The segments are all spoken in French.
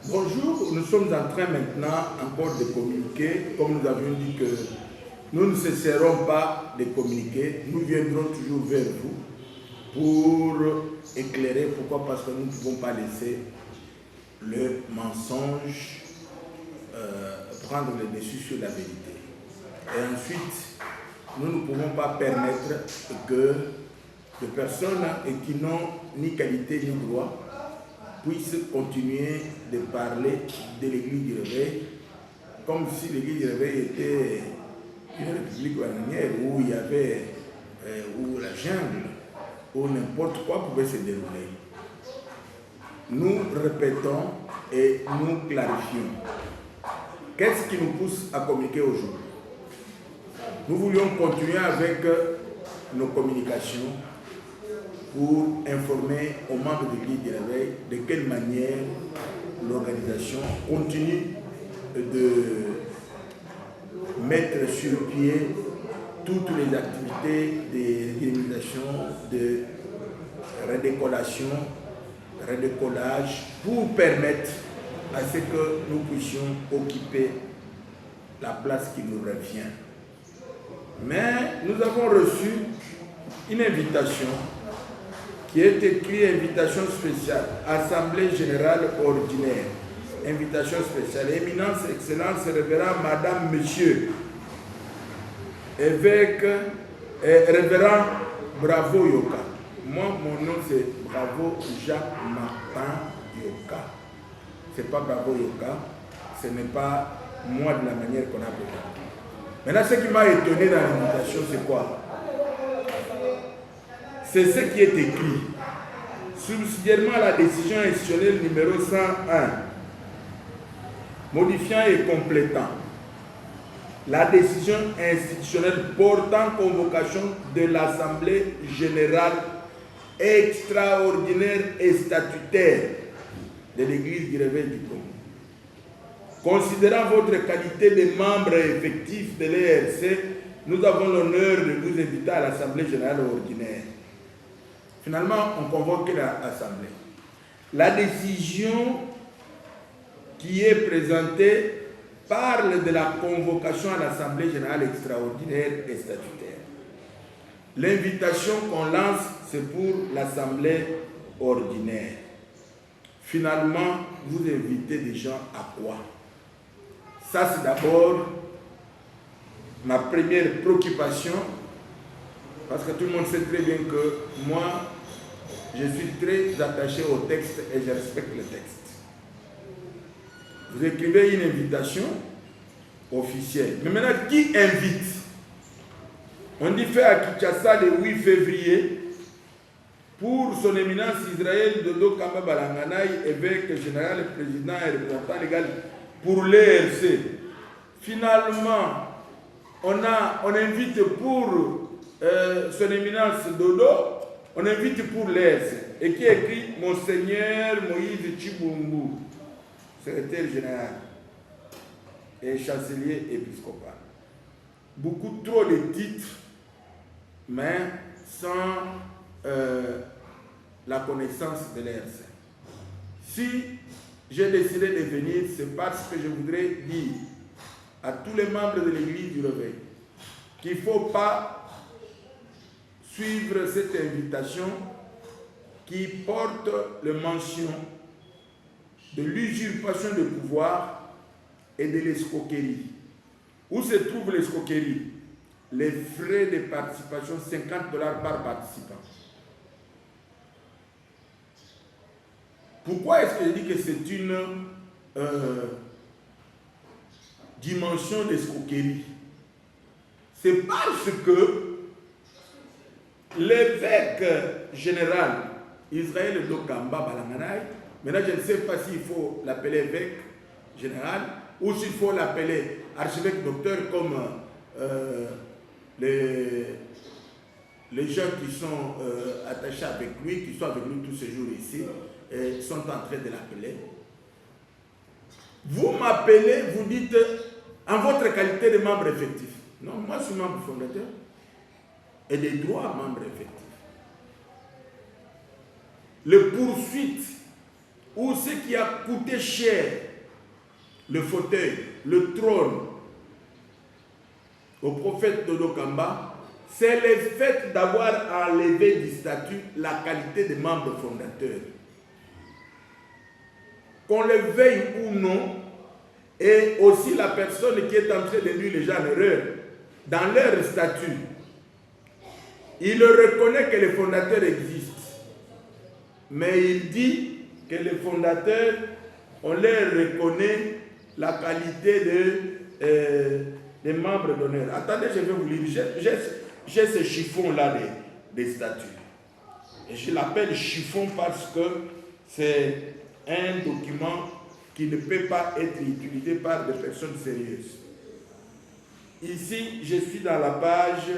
Bonjour, nous sommes en train maintenant encore de communiquer, comme nous avions dit que nous ne cesserons pas de communiquer, nous viendrons toujours vers vous pour éclairer. Pourquoi? Parce que nous ne pouvons pas laisser le mensonge prendre le dessus sur la vérité. Et ensuite, nous ne pouvons pas permettre que des personnes qui n'ont ni qualité ni droit puissent continuer de parler de l'Église du Réveil comme si l'Église du Réveil était une république bananière où il y avait où la jungle, où n'importe quoi pouvait se dérouler. Nous répétons et nous clarifions. Qu'est-ce qui nous pousse à communiquer aujourd'hui? Nous voulions continuer avec nos communications pour informer aux membres de l'Église du Réveil de quelle manière l'organisation continue de mettre sur pied toutes les activités de réalisation, de redécollage, pour permettre à ce que nous puissions occuper la place qui nous revient. Mais nous avons reçu une invitation qui est écrite invitation spéciale, Assemblée Générale Ordinaire. Invitation spéciale, Éminence, Excellence, Révérend, Madame, Monsieur, évêque, Révérend Bravo Yoka. Moi, mon nom c'est Bravo Jacques Martin Yoka. C'est pas Bravo Yoka, ce n'est pas moi de la manière qu'on a besoin. Maintenant, ce qui m'a étonné dans l'invitation, c'est quoi? C'est ce qui est écrit. Subsidiairement à la décision institutionnelle numéro 101, modifiant et complétant la décision institutionnelle portant convocation de l'Assemblée générale extraordinaire et statutaire de l'Église du Réveil du Congo. Considérant votre qualité de membre effectif de l'ERC, nous avons l'honneur de vous inviter à l'Assemblée générale ordinaire. Finalement, on convoque l'Assemblée. La décision qui est présentée parle de la convocation à l'Assemblée générale extraordinaire et statutaire. L'invitation qu'on lance, c'est pour l'Assemblée ordinaire. Finalement, vous invitez des gens à quoi? Ça, c'est d'abord ma première préoccupation, parce que tout le monde sait très bien que moi, je suis très attaché au texte et je respecte le texte. Vous écrivez une invitation officielle. Mais maintenant, qui invite? On dit fait à Kinshasa le 8 février pour son éminence Israël Dodo Kamba Balanganaï, évêque général, président et représentant légal pour l'ERC. Finalement, on invite pour son éminence Dodo, on invite pour l'ERC. Et qui écrit Monseigneur Moïse Chibungu, secrétaire général et chancelier épiscopal. Beaucoup trop de titres, mais sans la connaissance de l'ERC. Si j'ai décidé de venir, c'est parce que je voudrais dire à tous les membres de l'Église du Réveil qu'il ne faut pas suivre cette invitation qui porte le mention de l'usurpation de pouvoir et de l'escroquerie. Où se trouve l'escroquerie? Les frais de participation, $50 par participant. Pourquoi est-ce que je dis que c'est une dimension d'escroquerie? C'est parce que l'évêque général Israël Dokamba Balanganaï, maintenant je ne sais pas s'il faut l'appeler évêque général ou s'il faut l'appeler archevêque docteur comme les gens qui sont attachés avec lui, qui sont avec lui tous ces jours ici, sont en train de l'appeler. Vous m'appelez, vous dites en votre qualité de membre effectif. Non, moi je suis membre fondateur et des droits membres effectifs. Les poursuites ou Pour ce qui a coûté cher, le fauteuil, le trône, au prophète Dodo Kamba, c'est le fait d'avoir enlevé du statut la qualité des membres fondateurs. Qu'on le veuille ou non, et aussi la personne qui est en train de nuire les gens en erreur, dans leur statut, il reconnaît que les fondateurs existent. Mais il dit que les fondateurs, on leur reconnaît la qualité des membres d'honneur. Attendez, je vais vous lire. J'ai ce chiffon-là des statuts. Et je l'appelle chiffon parce que c'est un document qui ne peut pas être utilisé par des personnes sérieuses. Ici, je suis dans la page...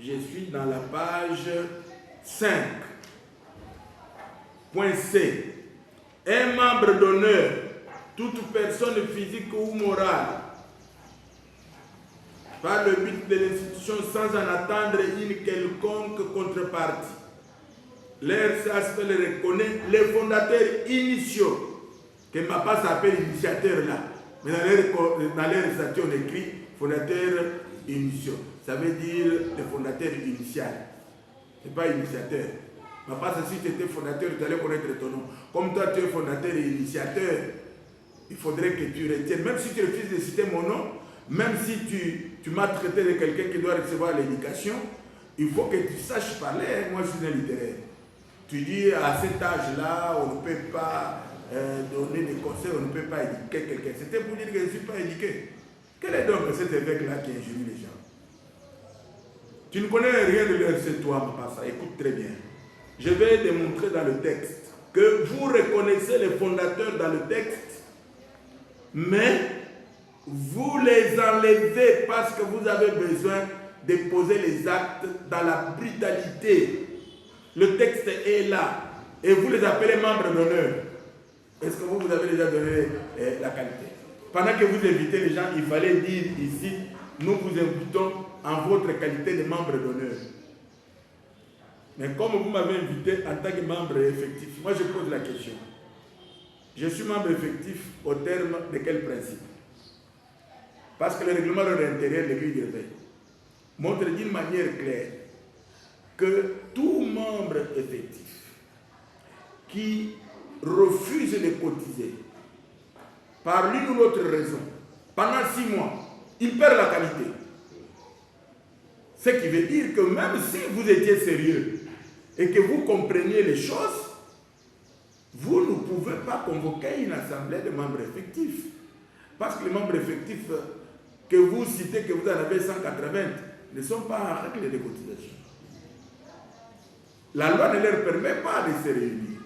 je suis dans la page 5. Point C. Un membre d'honneur, toute personne physique ou morale, par le but de l'institution sans en attendre une quelconque contrepartie. Leur aspect le reconnaît les fondateurs initiaux, que Mapa s'appelle initiateur là, mais dans leur statut on écrit fondateurs initiaux. Ça veut dire le fondateur initial. Ce n'est pas initiateur. Mapa, si tu étais fondateur, tu allais connaître ton nom. Comme toi, tu es fondateur et initiateur, il faudrait que tu retiennes. Même si tu refuses de citer mon nom, même si tu m'as traité de quelqu'un qui doit recevoir l'éducation, il faut que tu saches parler. Moi, je suis un littéraire. Tu dis, à cet âge-là, on ne peut pas donner des conseils, on ne peut pas éduquer quelqu'un. C'était pour dire que je ne suis pas éduqué. Quel est donc cet évêque-là qui injurie les gens? Tu ne connais rien de leur, c'est toi, Mapassa. Écoute très bien. Je vais démontrer dans le texte que vous reconnaissez les fondateurs dans le texte, mais vous les enlevez parce que vous avez besoin de poser les actes dans la brutalité. Le texte est là et vous les appelez membres d'honneur. Est-ce que vous avez déjà donné la qualité? Pendant que vous invitez les gens, il fallait dire ici, nous vous invitons en votre qualité de membre d'honneur. Mais comme vous m'avez invité en tant que membre effectif, moi je pose la question. Je suis membre effectif au terme de quel principe? Parce que le règlement de l'intérieur de l'Église du Réveil montre d'une manière claire que tout membre effectif qui refuse de cotiser par l'une ou l'autre raison pendant 6 mois, il perd la qualité. Ce qui veut dire que même si vous étiez sérieux et que vous compreniez les choses, vous ne pouvez pas convoquer une assemblée de membres effectifs. Parce que les membres effectifs que vous citez, que vous en avez 180, ne sont pas en règle de cotisation. La loi ne leur permet pas de se réunir.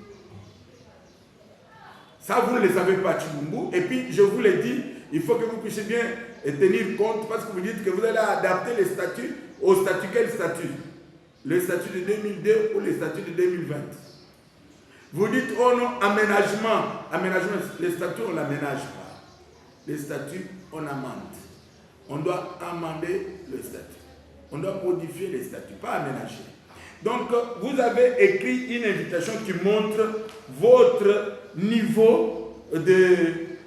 Ça, vous ne le savez pas, Chibumbu. Et puis, je vous l'ai dit, il faut que vous puissiez bien tenir compte, parce que vous dites que vous allez adapter les statuts au statut. Quel statut? Le statut de 2002 ou le statut de 2020? Vous dites, oh non, aménagement. Aménagement, les statuts, on ne l'aménage pas. Les statuts, on amende. On doit amender le statut. On doit modifier les statuts, pas aménager. Donc, vous avez écrit une invitation qui montre votre niveau de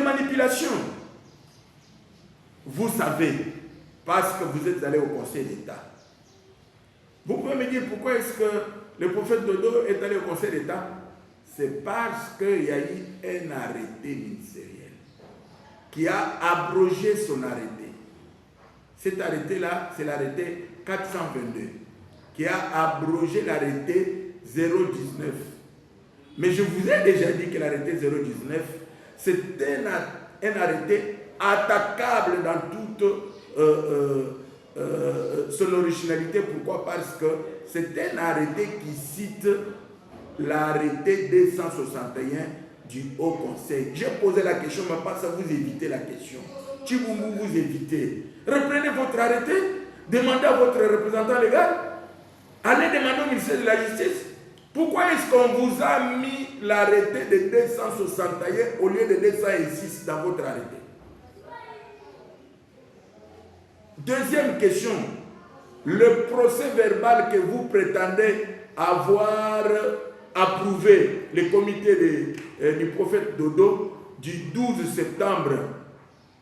manipulation. Vous savez, parce que vous êtes allé au Conseil d'État. Vous pouvez me dire pourquoi est-ce que le prophète Dodo est allé au Conseil d'État? C'est parce qu'il y a eu un arrêté ministériel qui a abrogé son arrêté. Cet arrêté-là, c'est l'arrêté 422, qui a abrogé l'arrêté 019. Mais je vous ai déjà dit que l'arrêté 019, c'est un arrêté attaquable dans toute son originalité. Pourquoi? Parce que c'est un arrêté qui cite l'arrêté 261 du Haut Conseil. J'ai posé la question, mais pas ça, vous évitez la question. Chibumbu, vous évitez. Reprenez votre arrêté, demandez à votre représentant légal, allez demander au ministère de la Justice. Pourquoi est-ce qu'on vous a mis l'arrêté de 261 au lieu de 206 dans votre arrêté? Deuxième question. le procès verbal que vous prétendez avoir approuvé, le comité du prophète Dodo, du 12 septembre,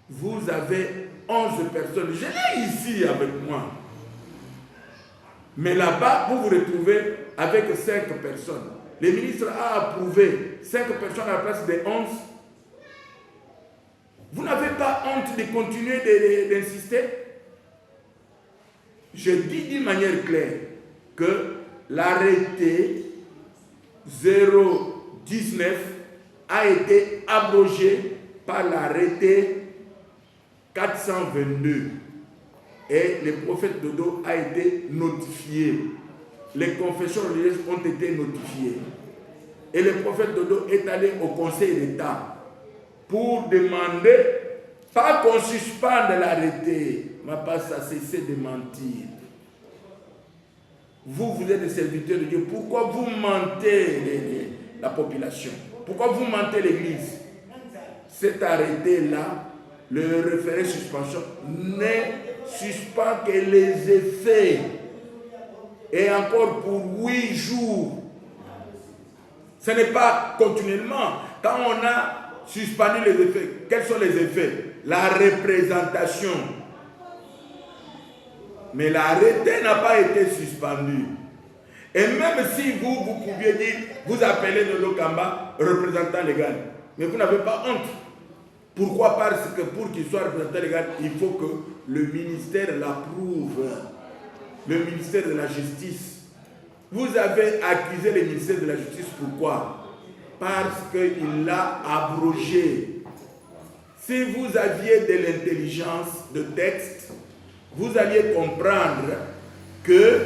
vous avez 11 personnes. Je l'ai ici avec moi. Mais là-bas, vous vous retrouvez avec 5 personnes. Le ministre a approuvé 5 personnes à la place de 11. Vous n'avez pas honte de continuer d'insister? Je dis d'une manière claire que l'arrêté 019 a été abrogé par l'arrêté 422 et le prophète Dodo a été notifié. Les confessions religieuses ont été notifiées. Et le prophète Dodo est allé au Conseil d'État pour demander, pas qu'on suspende l'arrêté, mais pas ça cesser de mentir. Vous êtes des serviteurs de Dieu. Pourquoi vous mentez la population? Pourquoi vous mentez l'Église? Cet arrêté-là, le référé suspension, ne suspend que les effets. Et encore pour 8 jours. Ce n'est pas continuellement. Quand on a suspendu les effets, quels sont les effets? La représentation. Mais l'arrêté n'a pas été suspendu. Et même si vous pouviez dire, vous appelez Dodo Kamba représentant légal, mais vous n'avez pas honte. Pourquoi? Parce que pour qu'il soit représentant légal, il faut que le ministère l'approuve. Le ministère de la Justice. Vous avez accusé le ministère de la Justice, pourquoi? Parce qu'il l'a abrogé. Si vous aviez de l'intelligence de texte, vous alliez comprendre que,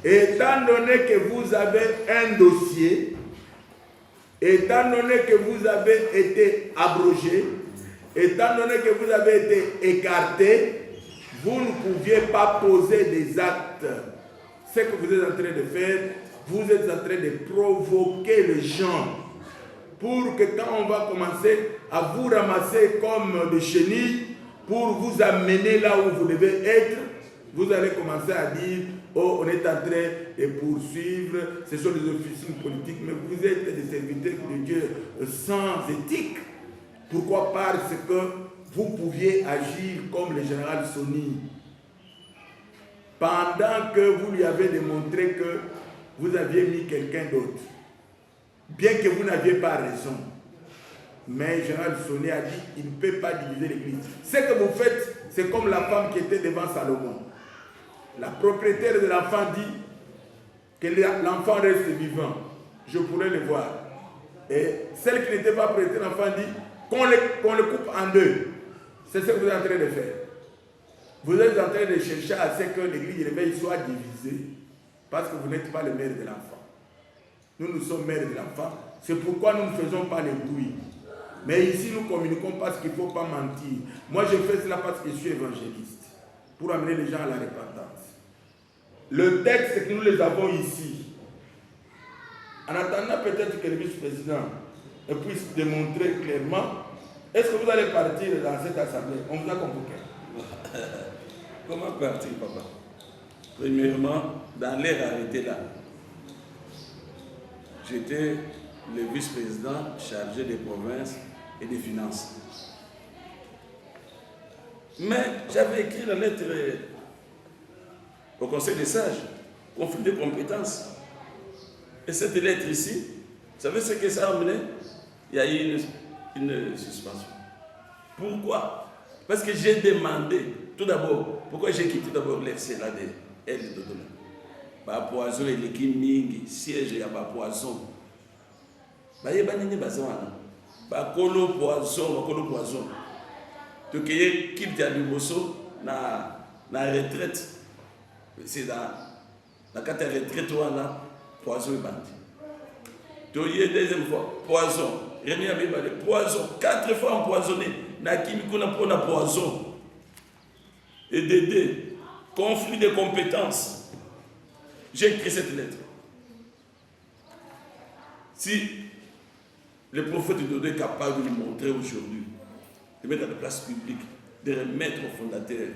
étant donné que vous avez un dossier, étant donné que vous avez été abrogé, étant donné que vous avez été écarté, vous ne pouviez pas poser des actes. Ce que vous êtes en train de faire, vous êtes en train de provoquer les gens pour que quand on va commencer à vous ramasser comme des chenilles pour vous amener là où vous devez être, vous allez commencer à dire « Oh, on est en train de poursuivre, ce sont des officiers politiques, mais vous êtes des serviteurs de Dieu sans éthique. » Pourquoi? Parce que vous pouviez agir comme le général Sony. Pendant que vous lui avez démontré que vous aviez mis quelqu'un d'autre. Bien que vous n'aviez pas raison. Mais le général Sony a dit il ne peut pas diviser l'église. Ce que vous faites, c'est comme la femme qui était devant Salomon. La propriétaire de l'enfant dit que l'enfant reste vivant. Je pourrais le voir. Et celle qui n'était pas propriétaire de l'enfant dit qu'on le coupe en deux. C'est ce que vous êtes en train de faire. Vous êtes en train de chercher à ce que l'église de réveil soit divisée parce que vous n'êtes pas le maire de l'enfant. Nous sommes maires de l'enfant. C'est pourquoi nous ne faisons pas le bruit. Mais ici, nous communiquons parce qu'il ne faut pas mentir. Moi, je fais cela parce que je suis évangéliste. Pour amener les gens à la repentance. Le texte que nous les avons ici, en attendant peut-être que le vice-président puisse démontrer clairement, est-ce que vous allez partir dans cette assemblée? On vous a convoqué. Comment partir, papa? Premièrement, dans l'air arrêté là, j'étais le vice-président chargé des provinces et des finances. Mais j'avais écrit la lettre au Conseil des sages, conflit de compétences. Et cette lettre ici, vous savez ce que ça a amené? Il y a eu une suspension. Pourquoi? Parce que j'ai demandé, tout d'abord, pourquoi j'ai quitté d'abord l'FC là de L de Dodo? Bah poison et l'équipe mingi, siège et bah poison. Bah yé banini bazana. Bah colo poison. Tu qu'il y a du bosso na retraite. C'est dans la carte retraite là, poison et bandit. Tu y es deuxième fois, poison. Rémi a mis poison, 4 fois empoisonné. Nakimi kuna pona poison. Et Dédé, conflit de compétences. J'ai écrit cette lettre. Si le prophète Dodo est capable de nous montrer aujourd'hui, de mettre à la place publique, de remettre au fondateur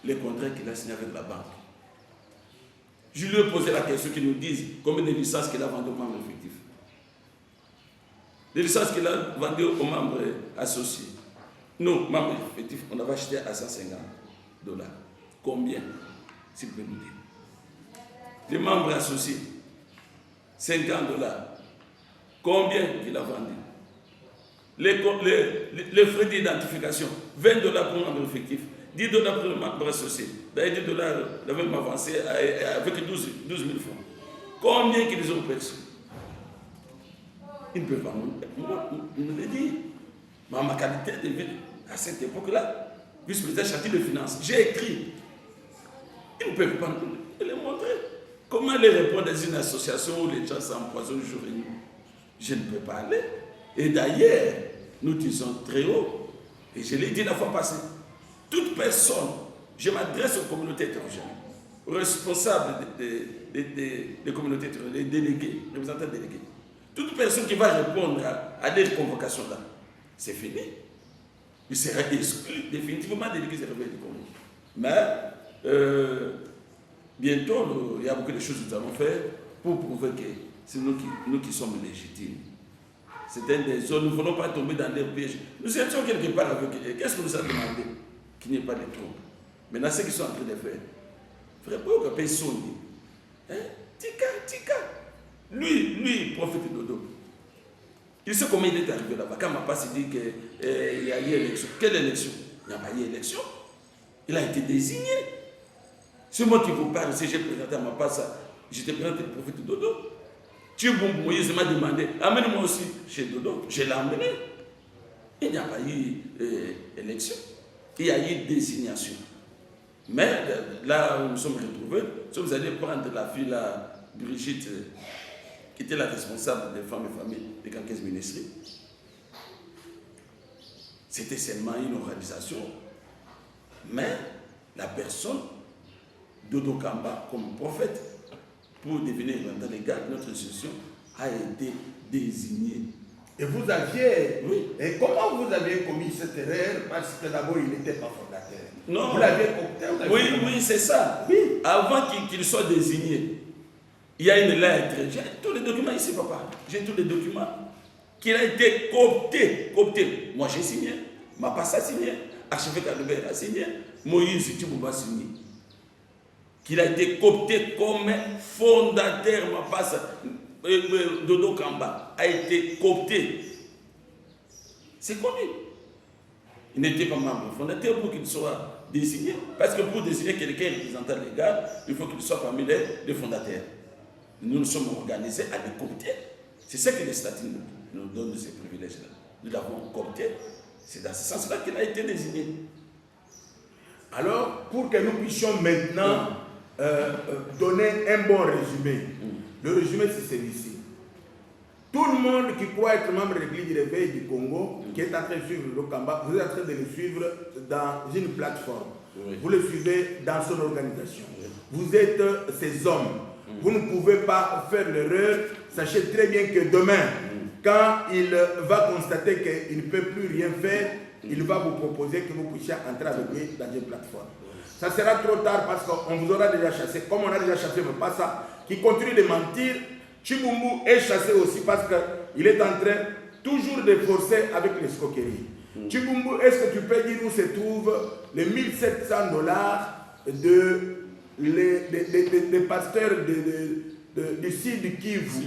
les contrats qu'il a signés avec la banque. Je lui ai posé la question qu'il nous dise combien de licences qu'il a vendues aux membres effectifs. Les licences qu'il a vendues aux membres associés. Nous, membres effectifs, on avait acheté à $150. Combien? S'il peut nous dire. Les membres associés, $50. Combien qu'il a vendu? Les frais d'identification, $20 pour membre effectif, $10 pour le membre associé. D'ailleurs, $10, la même avancée avec 12 000 francs. Combien qu'ils ont perçu? Ils ne peuvent pas nous le dire. Mais ma qualité de vie, à cette époque-là, vice-président chargé de finances, j'ai écrit. Ils ne peuvent pas nous le montrer. Comment les répondre dans une association où les gens s'empoisonnent jour et nuit? Je ne peux pas aller. Et d'ailleurs, nous disons très haut, et je l'ai dit la fois passée, toute personne, je m'adresse aux communautés étrangères, aux responsables des communautés étrangères, les délégués, les représentants délégués, toute personne qui va répondre à des convocations-là, c'est fini. Il sera exclu définitivement des délégués réveillés du Congo. Mais bientôt, il y a beaucoup de choses que nous allons faire pour prouver que c'est nous qui sommes légitimes. C'est un des zones, nous ne voulons pas tomber dans des pièges. Nous étions quelque part avec eux. Qu'est-ce qu'on nous a demandé? Qu'il n'y ait pas de trompe. Maintenant, ce qu'ils sont en train de faire, frère, pourquoi on paye son lit? Tika. Lui, prophète Dodo. Il sait comment il est arrivé là-bas. Quand Mapas dit qu'il y a eu élection. Quelle élection? Il n'y a pas eu élection. Il a été désigné. C'est moi qui vous parle. Si j'ai présenté à Mapas, j'étais présenté le prophète Dodo. Tchiboum Moïse m'a demandé, amène-moi aussi chez Dodo. Je l'ai amené. Il n'y a pas eu élection. Il y a eu désignation. Mais là où nous sommes retrouvés, vous allez prendre la fille là, Brigitte, qui était la responsable des femmes et familles des Cankès Ministries. C'était seulement une organisation. Mais la personne, Dodo Kamba, comme prophète, pour devenir représentant légal de notre institution, a été désignée. Et vous aviez... Oui. Et comment vous avez commis cette erreur? Parce que d'abord, il n'était pas fondateur. Non. Vous l'aviez coopté? Oui, c'est ça. Oui. Avant qu'il soit désigné, il y a une lettre. J'ai tous les documents ici, papa. J'ai tous les documents. Qu'il a été coopté. Moi, j'ai signé. Mapas a signé. Archevêque Albert a signé. Moïse Tchibouba a signé. Qu'il a été coopté comme fondateur, Mapas, Dodo Kamba a été coopté. C'est connu. Il n'était pas membre fondateur pour qu'il soit désigné. Parce que pour désigner quelqu'un représentant légal, il faut qu'il soit parmi les fondateurs. Nous nous sommes organisés à les coopter. C'est ce que les statuts nous donnent, ces privilèges-là. Nous l'avons coopté. C'est dans ce sens-là qu'il a été désigné. Alors, pour que nous puissions maintenant donner un bon résumé, le résumé c'est celui-ci. Tout le monde qui croit être membre de l'Église du Réveil du Congo, qui est en train de suivre le Kamba, vous êtes en train de le suivre dans une plateforme. Oui. Vous le suivez dans son organisation. Oui. Vous êtes ces hommes. Vous ne pouvez pas faire l'erreur. Sachez très bien que demain, quand il va constater qu'il ne peut plus rien faire, il va vous proposer que vous puissiez entrer avec lui dans une plateforme. Ça sera trop tard parce qu'on vous aura déjà chassé. Comme on a déjà chassé, mais pas ça, qui continue de mentir. Tchiboumbou est chassé aussi parce qu'il est en train toujours de forcer avec l'escroquerie. Tchiboumbou, est-ce que tu peux dire où se trouvent les $1 700 des pasteurs du Sud Kivu,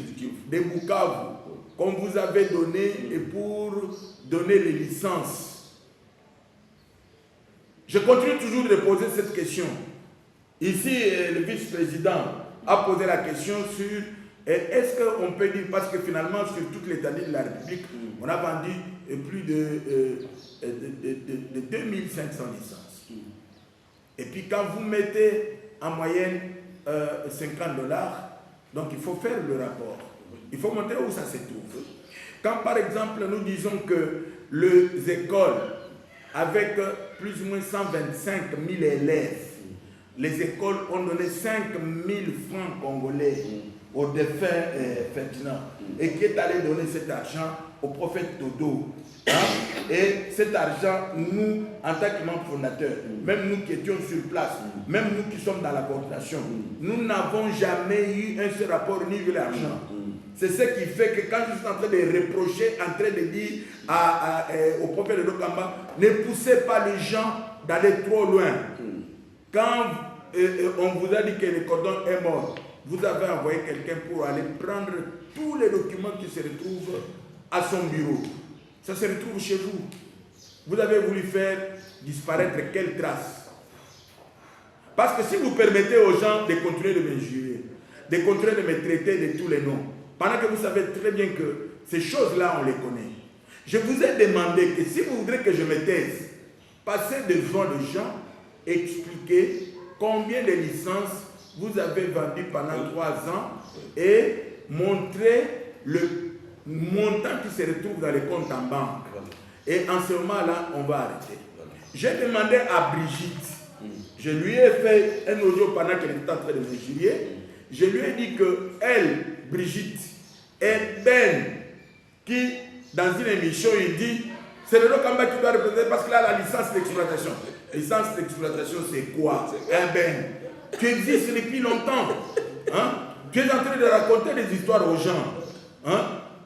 de Bukavu, qu'on vous avait donné et pour donner les licences? Je continue toujours de poser cette question. Ici, le vice-président a posé la question sur est-ce qu'on peut dire, parce que finalement, sur toute l'étendue de la République, on a vendu plus de 2500 licences. Et puis quand vous mettez en moyenne $50, donc il faut faire le rapport. Il faut montrer où ça se trouve. Quand par exemple, nous disons que les écoles, avec plus ou moins 125 000 élèves, les écoles ont donné 5 000 francs congolais au défunt Ferdinand et qui est allé donner cet argent au prophète Dodo. Hein? Et cet argent, nous, en tant que membres fondateurs, même nous qui étions sur place, même nous qui sommes dans la coordination, nous n'avons jamais eu un seul rapport ni vu l'argent. C'est ce qui fait que quand je suis en train de reprocher, en train de dire au prophète de Dokamba, ne poussez pas les gens d'aller trop loin. Quand on vous a dit que le cordon est mort, vous avez envoyé quelqu'un pour aller prendre tous les documents qui se retrouvent à son bureau. Ça se retrouve chez vous. Vous avez voulu faire disparaître quelle trace? Parce que si vous permettez aux gens de continuer de m'injurer, de continuer de me traiter de tous les noms, pendant que vous savez très bien que ces choses-là, on les connaît. Je vous ai demandé que si vous voudrez que je me taise, passez devant les gens, expliquez combien de licences vous avez vendues pendant 3 ans et montrez le montant qui se retrouve dans les comptes en banque. Et en ce moment-là, on va arrêter. J'ai demandé à Brigitte, je lui ai fait un audio pendant qu'elle était en train de m'injurier. Je lui ai dit que elle, Brigitte, est Ben qui, dans une émission, il dit c'est le Dokamba qui doit représenter parce qu'il a la licence d'exploitation. Licence d'exploitation, c'est quoi? Un Ben. Tu existes depuis longtemps. Hein? Tu es en train de raconter des histoires aux gens. Hein?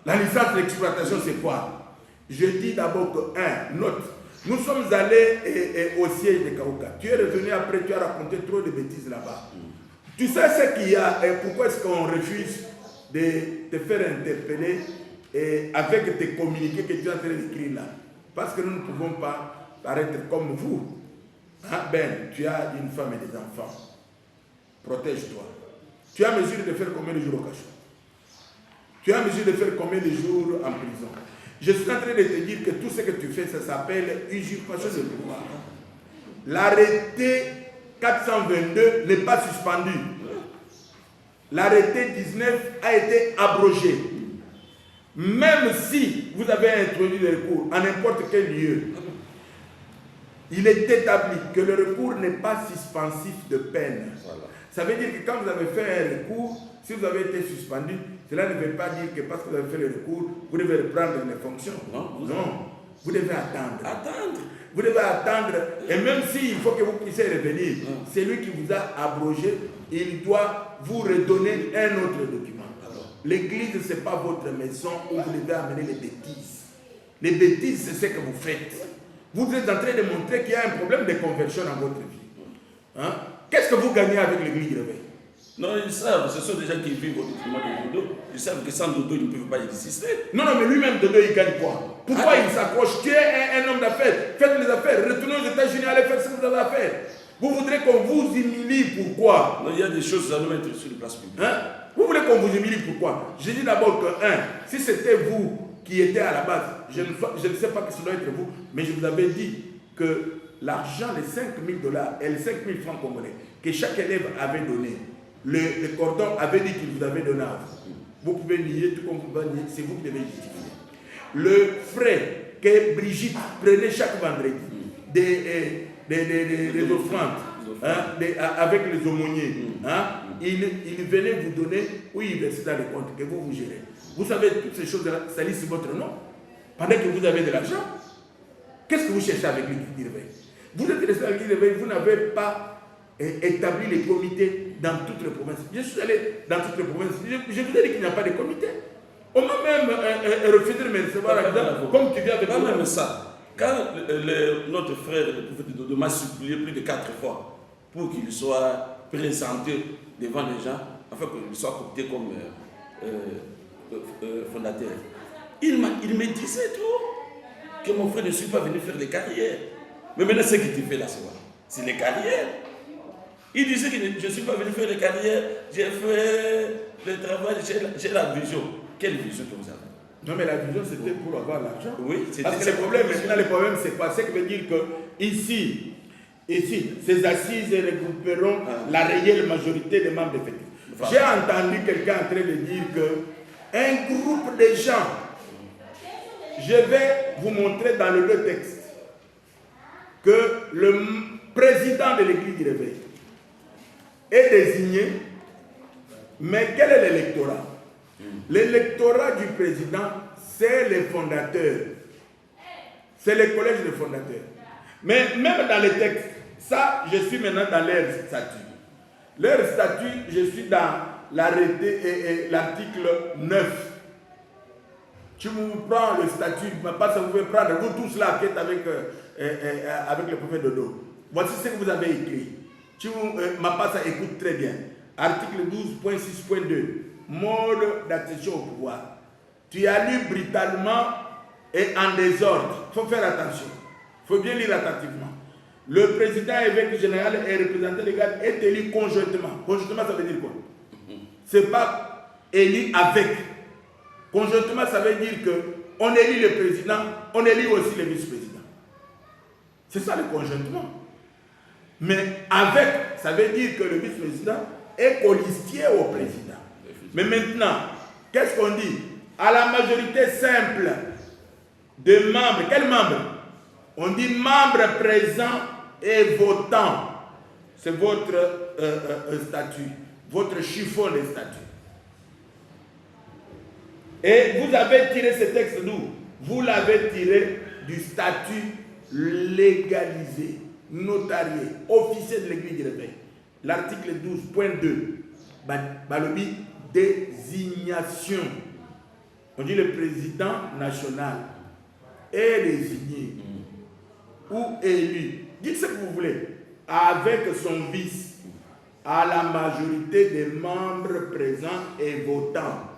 La licence d'exploitation, c'est quoi? Je dis d'abord que, note, nous sommes allés au siège de Kaouka. Tu es revenu après, tu as raconté trop de bêtises là-bas. Tu sais ce qu'il y a et pourquoi est-ce qu'on refuse de te faire interpeller et avec tes communiqués que tu es en train d'écrire là? Parce que nous ne pouvons pas paraître comme vous. Hein? Ben, tu as une femme et des enfants. Protège-toi. Tu as mesure de faire combien de jours au cachot? Tu as mesure de faire combien de jours en prison? Je suis en train de te dire que tout ce que tu fais, ça s'appelle usurpation de pouvoir. L'arrêté 422 n'est pas suspendu. L'arrêté 19 a été abrogé. Même si vous avez introduit le recours à n'importe quel lieu, il est établi que le recours n'est pas suspensif de peine. Voilà. Ça veut dire que quand vous avez fait un recours, si vous avez été suspendu, cela ne veut pas dire que parce que vous avez fait le recours, vous devez reprendre les fonctions. Non, vous devez attendre. Vous devez attendre. Et même s'il faut que vous puissiez revenir, c'est lui qui vous a abrogé, il doit vous redonner un autre document. L'église, ce n'est pas votre maison où vous devez amener les bêtises. Les bêtises, c'est ce que vous faites. Vous êtes en train de montrer qu'il y a un problème de conversion dans votre vie. Hein? Qu'est-ce que vous gagnez avec l'église du réveil? Non, ils savent, ce sont des gens qui vivent au détriment de Dodo. Ils savent que sans Dodo, ils ne peuvent pas exister. Non, mais lui-même, Dodo, il gagne quoi? Pourquoi il s'accroche? Tu es un homme d'affaires, faites les affaires, retournez aux États-Unis, allez faire ce que vous avez à faire. Vous voudrez qu'on vous humilie, pourquoi? Non, il y a des choses à nous mettre sur le place publique. Hein? Vous voulez qu'on vous humilie, pourquoi? Je dis d'abord que, si c'était vous qui étiez à la base, je ne sais pas que ce doit être vous, mais je vous avais dit que l'argent, les 5 000 $ et les 5 000 francs congolais que chaque élève avait donné, le cordon avait dit qu'il vous avait donné à vous. Vous pouvez nier, tout comme vous pouvez nier, c'est vous qui devez justifier. Le frais que Brigitte prenait chaque vendredi, des offrandes, avec les aumôniers, il venait vous donner, oui, il versait dans les comptes que vous gérez. Vous savez, toutes ces choses-là salissent votre nom, pendant que vous avez de l'argent. Qu'est-ce que vous cherchez avec l'église du réveil? Vous êtes resté avec l'église du réveil, vous n'avez pas établi les comités dans toutes les provinces. Je suis allé dans toutes les provinces. Je vous ai dit qu'il n'y a pas de comité. On m'a même refusé de me recevoir comme tu viens de pas même ça. Quand notre frère, le prophète Dodo, m'a supplié plus de 4 fois pour qu'il soit présenté devant les gens, afin qu'il soit coopté comme fondateur, il me disait tout que mon frère ne suis pas venu faire des carrières. Mais maintenant, ce qu'il te fait là, c'est les carrières. Il disait que je ne suis pas venu faire des carrières, j'ai fait le travail, j'ai la vision. Quelle vision que vous avez? Non, mais la vision, c'était pour avoir l'argent. Oui, c'était parce que le problème, maintenant, le problème, c'est quoi? C'est que veut dire que ici, ces assises regrouperont la réelle majorité des membres effectifs. J'ai entendu quelqu'un en train de dire qu'un groupe de gens, je vais vous montrer dans le deux textes, que le président de l'église du réveil est désigné, mais quel est l'électorat? L'électorat du président, c'est les fondateurs. C'est les collèges de fondateurs. Mais même dans les textes, ça, je suis maintenant dans leur statut. Leur statut, je suis dans l'arrêté et l'article 9. Tu vous prends le statut, parce que vous pouvez prendre, vous tous là qui êtes avec le prophète Dodo. Voici ce que vous avez écrit. Mapassa écoute très bien. Article 12.6.2. Mode d'accession au pouvoir. Tu as lu brutalement et en désordre. Il faut faire attention. Il faut bien lire attentivement. Le président évêque général et représentant légal est élu conjointement. Conjointement, ça veut dire quoi? Ce n'est pas élu avec. Conjointement, ça veut dire qu'on élit le président, on élit aussi le vice-président. C'est ça le conjointement. Mais avec, ça veut dire que le vice-président est colistier au président. Mais maintenant, qu'est-ce qu'on dit? À la majorité simple de membres, quels membres? On dit membres présents et votants. C'est votre statut, votre chiffon de statut. Et vous avez tiré ce texte d'où? Vous l'avez tiré du statut légalisé, notarié, officier de l'Église du Réveil. L'article 12.2, Balobi, désignation. On dit le président national est désigné ou élu. Dites ce que vous voulez. Avec son vice, à la majorité des membres présents et votants.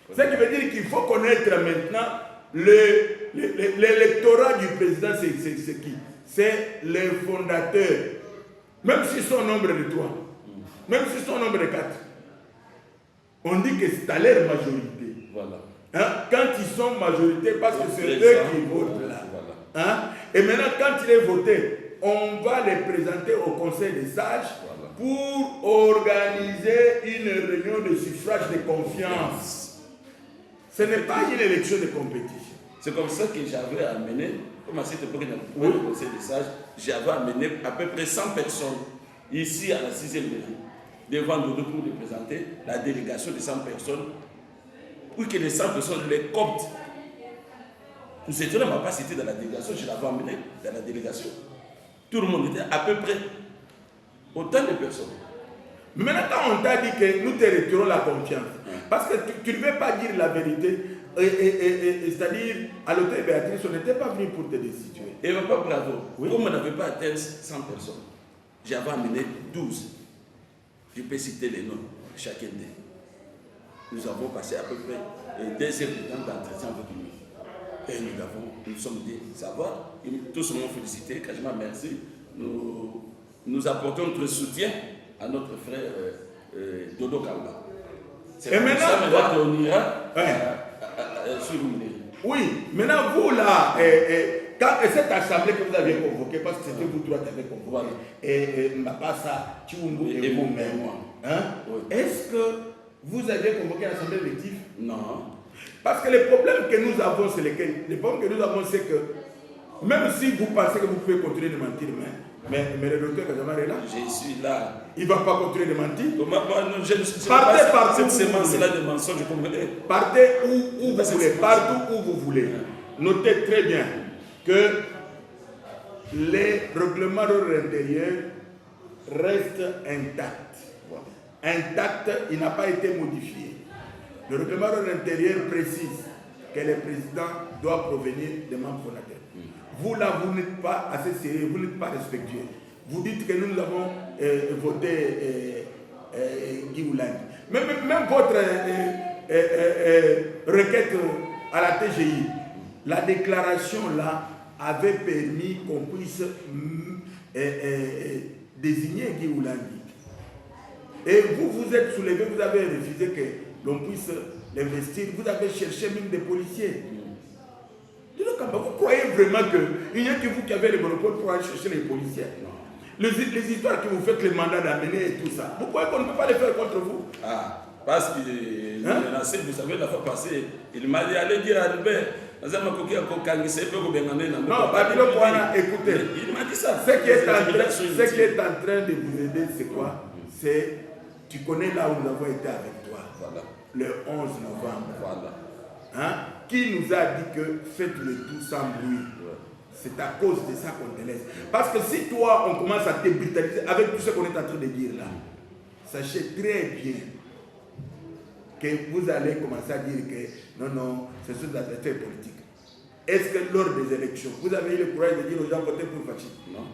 Ce qui veut dire qu'il faut connaître maintenant l'électorat du président, c'est qui? C'est les fondateurs. Même s'ils sont au nombre de 3, même s'ils sont au nombre de 4, on dit que c'est à leur majorité. Voilà. Hein? Quand ils sont majorité, parce que c'est eux qui votent là. Voilà. Hein? Et maintenant, quand il est voté, on va les présenter au Conseil des sages pour organiser une réunion de suffrage de confiance. Ce n'est pas une élection de compétition. C'est comme ça que j'avais amené, comme à cette époque, dans le Conseil des sages, j'avais amené à peu près 100 personnes ici à la 6e mairie, devant nous pour les présenter, la délégation de 100 personnes, pour que les 100 personnes les coptent. Nous étions là, pas cité dans la délégation, je l'avais amené dans la délégation. Tout le monde était à peu près autant de personnes. Mais maintenant, quand on t'a dit que nous te retirons la confiance, parce que tu ne veux pas dire la vérité, c'est-à-dire, à l'hôtel Béatrice, on n'était pas venu pour te destituer. Et pas bravo. Oui. Comme on n'avait pas atteint 100 personnes, j'avais amené 12. Je peux citer les noms de chacun d'eux. Nous avons passé à peu près 2 heures de temps d'entretien avec lui. Et nous sommes dit, ça va. Tous m'ont félicité, quasiment merci. Nous apportons notre soutien à notre frère Dodo Kaula. Et maintenant, on ira sur une. Oui, maintenant vous là, quand cette assemblée que vous aviez convoquée, parce que c'était vous trois qui avez convoqué, et Mapassa, Tchoumou et vous-même, hein? Oui. Est-ce que vous aviez convoqué l'assemblée élective? Non. Parce que les problèmes que nous avons, c'est lesquels? Les problèmes que nous avons, c'est que même si vous pensez que vous pouvez continuer de mentir, mais le docteur Kazamar est là. Je suis là. Il ne va pas continuer de mentir. Partez partout. Cette sémence-là de mensonges, je comprends. Partez où vous voulez, partout où vous voulez. Notez très bien que les règlements intérieurs restent intacts. Intact, il n'a pas été modifié. Le règlement intérieur précise que le président doit provenir des membres fondateurs. Vous là, vous n'êtes pas assez sérieux, vous n'êtes pas respectueux. Vous dites que nous avons voté Guy Oulang. Même votre requête à la TGI, la déclaration là avait permis qu'on puisse désigner Guy Oulang. Et vous vous êtes soulevé, vous avez refusé que l'on puisse l'investir, vous avez cherché même des policiers. Vous croyez vraiment qu'il n'y a que vous qui avez le monopole pour aller chercher les policiers? Les histoires que vous faites, les mandats d'amener et tout ça, vous croyez qu'on ne peut pas les faire contre vous? Ah, parce que vous savez, la fois passée, il m'a dit, allez dire à Albert, non, écoutez, il m'a dit ça. Ce qui est en train de vous aider, c'est quoi? C'est, tu connais là où nous avons été avec toi, voilà. Le 11 novembre. Voilà. Hein? qui nous a dit que faites le tout sans bruit? C'est à cause de ça qu'on te laisse. Parce que si toi, on commence à te brutaliser avec tout ce qu'on est en train de dire là, sachez très bien que vous allez commencer à dire que non, ce sont des adversaires politiques. Est-ce que lors des élections, vous avez eu le courage de dire aux gens votez pour Fachi? Non.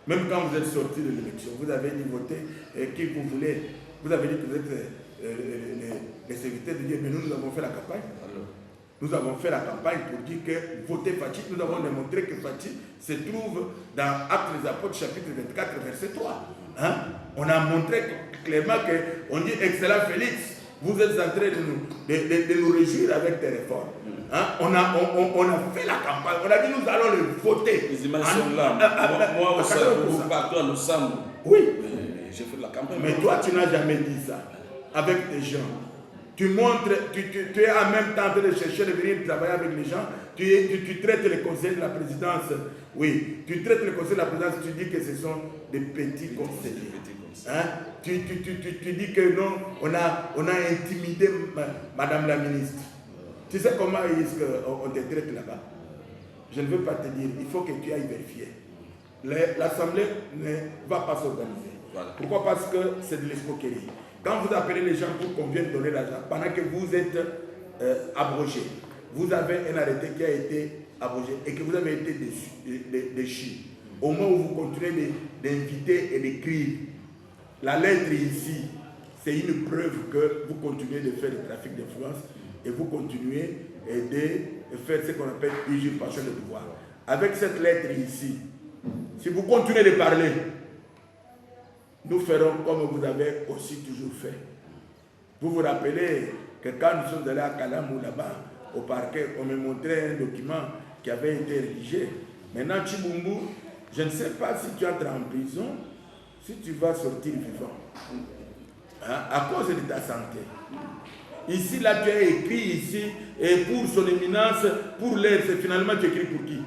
Même quand vous êtes sorti de l'élection, vous avez dit votez qui vous voulez. Vous avez dit que vous êtes les serviteurs de Dieu, mais nous avons fait la campagne. Alors. Nous avons fait la campagne pour dire que votez Fachi. Nous avons démontré que Fachi se trouve dans Actes des Apôtres, chapitre 24, verset 3. Hein? On a montré clairement qu'on dit excellent Félix, vous êtes en train de nous réjouir avec tes réformes. Hein? On a fait la campagne, on a dit nous allons le voter. Les images sont là. Moi aussi, vous partez ensemble. Oui. J'ai fait la campagne. Mais toi, tu n'as jamais dit ça avec tes gens. Tu montres, tu es en même temps en train de chercher de venir travailler avec les gens. Tu traites les conseils de la présidence. Oui, tu traites les conseils de la présidence. Tu dis que ce sont des petits conseillers. Hein? Tu dis que non, on a intimidé Madame la ministre. Tu sais comment est-ce qu'on te traite là-bas? Je ne veux pas te dire. Il faut que tu ailles vérifier. L'Assemblée ne va pas s'organiser. Voilà. Pourquoi? Parce que c'est de l'escroquerie. Quand vous appelez les gens pour qu'on vienne donner l'argent, pendant que vous êtes abrogé, vous avez un arrêté qui a été abrogé et que vous avez été déchu. Au moment où vous continuez d'inviter et d'écrire, la lettre ici, c'est une preuve que vous continuez de faire le trafic d'influence et vous continuez de faire ce qu'on appelle usurpation de pouvoir. Avec cette lettre ici, si vous continuez de parler, nous ferons comme vous avez aussi toujours fait. Vous vous rappelez que quand nous sommes allés à Kalamou là-bas, au parquet, on me montrait un document qui avait été rédigé. Maintenant, Chibumbu, je ne sais pas si tu entres en prison, si tu vas sortir vivant. Hein, à cause de ta santé. Ici, là, tu as écrit ici, et pour son éminence, pour l'air, c'est finalement tu écris pour qui?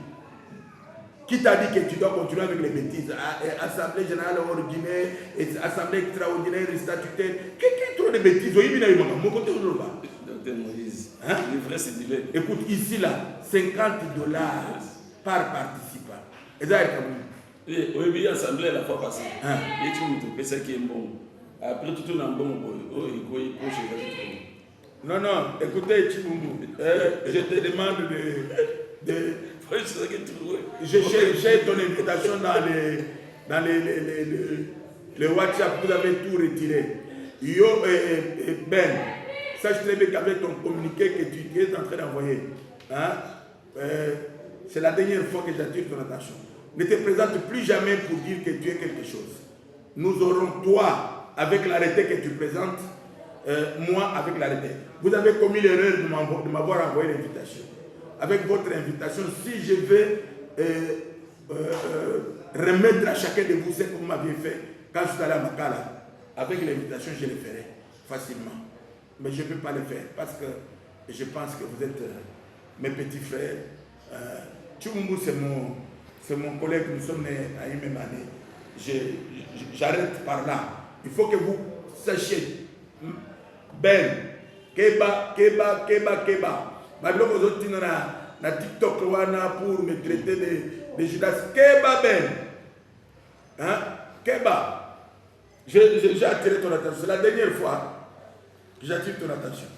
Qui t'a dit que tu dois continuer avec les bêtises? Assemblée générale ordinaire, assemblée extraordinaire, statutaire. Qui trouve des bêtises? Mon côté ou là? Docteur Moïse. Hein? Le vrai, c'est du lait. Écoute, ici, là, $50 par participant. Et ça, oui, il y a assemblée la fois passée. Et tu me dis que c'est qui est bon. Après, tout le monde est bon. Non, écoutez, Chibumbu, je te demande de j'ai ton invitation dans les WhatsApp, vous avez tout retiré. Yo Ben, sache très bien qu'avec ton communiqué que tu es en train d'envoyer, hein, c'est la dernière fois que j'attire ton attention. Ne te présente plus jamais pour dire que tu es quelque chose. Nous aurons toi avec l'arrêté que tu présentes, moi avec l'arrêté. Vous avez commis l'erreur de m'avoir envoyé l'invitation. Avec votre invitation, si je vais remettre à chacun de vous ce que vous m'aviez fait quand je suis allé à Makala, avec l'invitation, je le ferai facilement. Mais je ne peux pas le faire parce que je pense que vous êtes mes petits frères. Chibumbu, c'est mon collègue, nous sommes nés à une même année. J'arrête par là. Il faut que vous sachiez. Ben, Keba. Maintenant, vous êtes na TikTok pour me traiter de Judas. Keba Ben. Hein? Keba. J'ai attiré ton attention. C'est la dernière fois que j'attire ton attention.